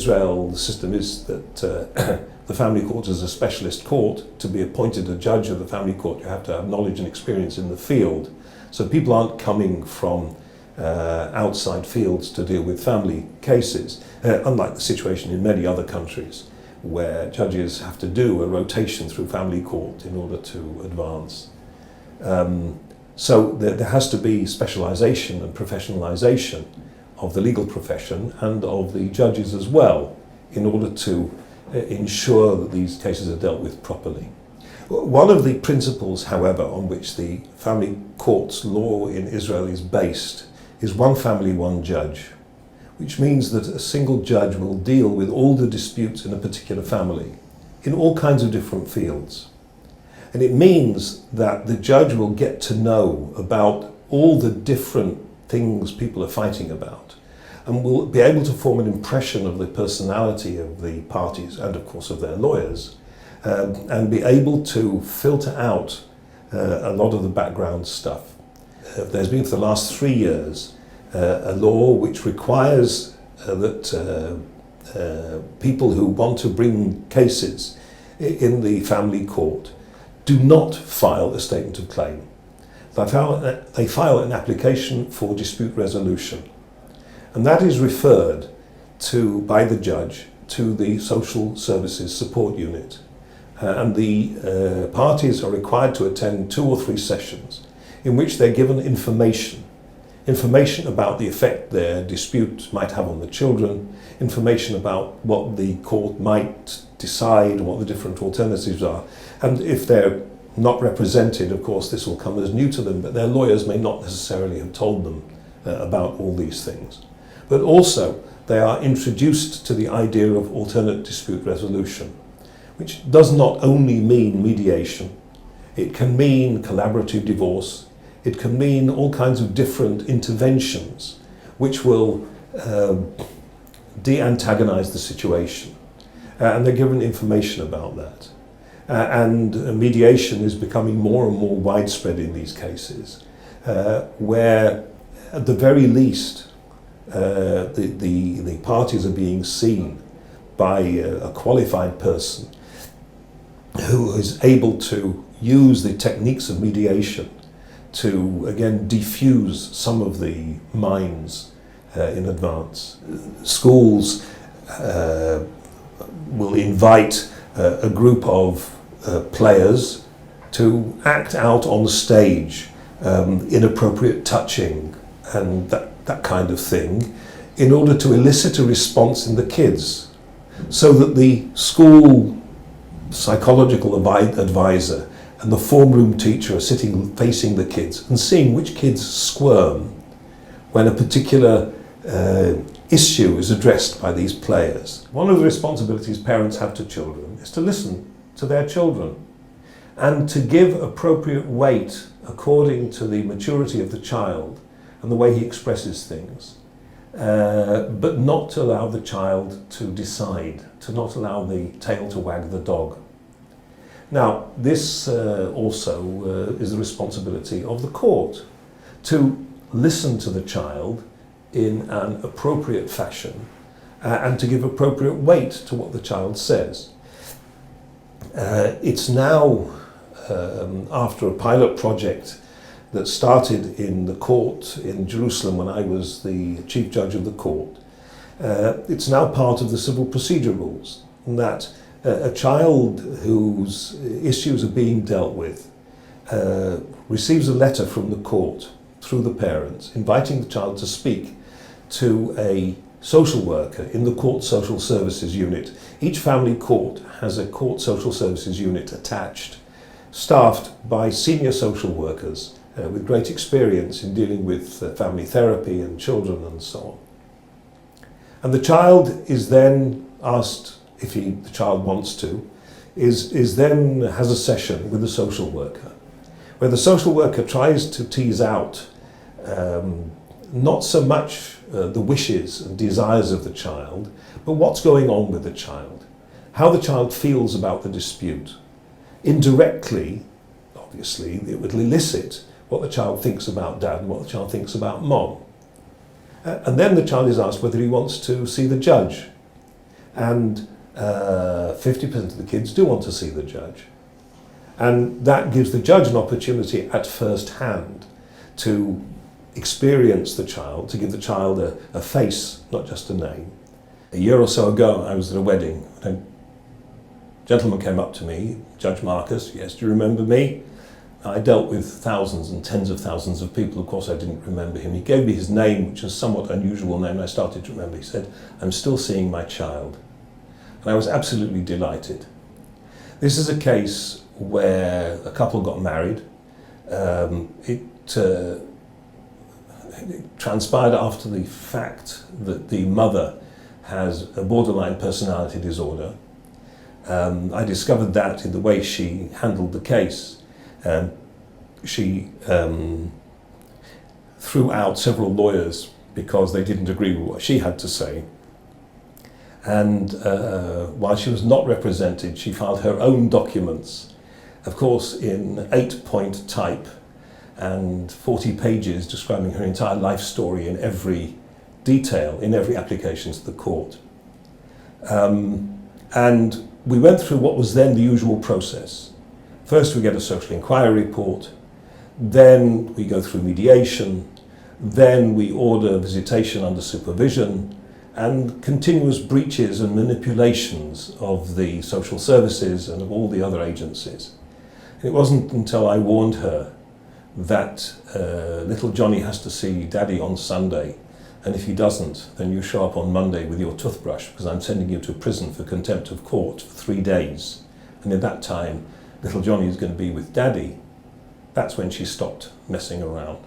Israel, the system is that the family court is a specialist court. To be appointed a judge of the family court, you have to have knowledge and experience in the field. So people aren't coming from outside fields to deal with family cases, unlike the situation in many other countries where judges have to do a rotation through family court in order to advance. So there has to be specialisation and professionalisation of the legal profession and of the judges as well in order to ensure that these cases are dealt with properly. One of the principles, however, on which the family court's law in Israel is based is one family, one judge, which means that a single judge will deal with all the disputes in a particular family in all kinds of different fields. And it means that the judge will get to know about all the different things people are fighting about and will be able to form an impression of the personality of the parties and of course of their lawyers, and be able to filter out a lot of the background stuff. There's been for the last 3 years a law which requires that people who want to bring cases in the family court do not file a statement of claim. They file an application for dispute resolution, and that is referred to by the judge to the social services support unit, and the parties are required to attend 2 or 3 sessions in which they're given information about the effect their dispute might have on the children, information about what the court might decide, what the different alternatives are. And if they're not represented, of course, this will come as new to them, but their lawyers may not necessarily have told them about all these things. But also, they are introduced to the idea of alternate dispute resolution, which does not only mean mediation. It can mean collaborative divorce. It can mean all kinds of different interventions which will de-antagonize the situation. And they're given information about that. And mediation is becoming more and more widespread in these cases, where at the very least the parties are being seen by a qualified person who is able to use the techniques of mediation to, again, diffuse some of the minds in advance. Schools will invite a group of players to act out on stage inappropriate touching and that kind of thing in order to elicit a response in the kids, so that the school psychological advisor and the form room teacher are sitting facing the kids and seeing which kids squirm when a particular issue is addressed by these players. One of the responsibilities parents have to children is to listen to their children and to give appropriate weight according to the maturity of the child and the way he expresses things, but not to allow the child to decide, to not allow the tail to wag the dog. Now, this also is the responsibility of the court to listen to the child in an appropriate fashion and to give appropriate weight to what the child says. It's now, after a pilot project that started in the court in Jerusalem when I was the chief judge of the court, it's now part of the civil procedure rules, that a child whose issues are being dealt with receives a letter from the court through the parents inviting the child to speak to a social worker in the court social services unit. Each family court has a court social services unit attached, staffed by senior social workers with great experience in dealing with family therapy and children and so on. And the child is then asked, if the child wants to, is then has a session with the social worker, where the social worker tries to tease out not so much the wishes and desires of the child, but what's going on with the child, how the child feels about the dispute. Indirectly, obviously, it would elicit what the child thinks about dad and what the child thinks about mom. And then the child is asked whether he wants to see the judge. And 50% of the kids do want to see the judge. And that gives the judge an opportunity at first hand to experience the child, to give the child a face, not just a name. A year or so ago, I was at a wedding. A gentleman came up to me, Judge Marcus, yes, do you remember me? I dealt with thousands and tens of thousands of people. Of course, I didn't remember him. He gave me his name, which was a somewhat unusual name, and I started to remember. He said, I'm still seeing my child. And I was absolutely delighted. This is a case where a couple got married. It transpired after the fact that the mother has a borderline personality disorder. I discovered that in the way she handled the case. She threw out several lawyers because they didn't agree with what she had to say. And while she was not represented, she filed her own documents, of course in 8-point type and 40 pages describing her entire life story in every detail, in every application to the court. And we went through what was then the usual process. First we get a social inquiry report, then we go through mediation, then we order visitation under supervision, and continuous breaches and manipulations of the social services and of all the other agencies. It wasn't until I warned her that little Johnny has to see Daddy on Sunday, and if he doesn't, then you show up on Monday with your toothbrush because I'm sending you to prison for contempt of court for 3 days. And in that time, little Johnny is going to be with Daddy. That's when she stopped messing around.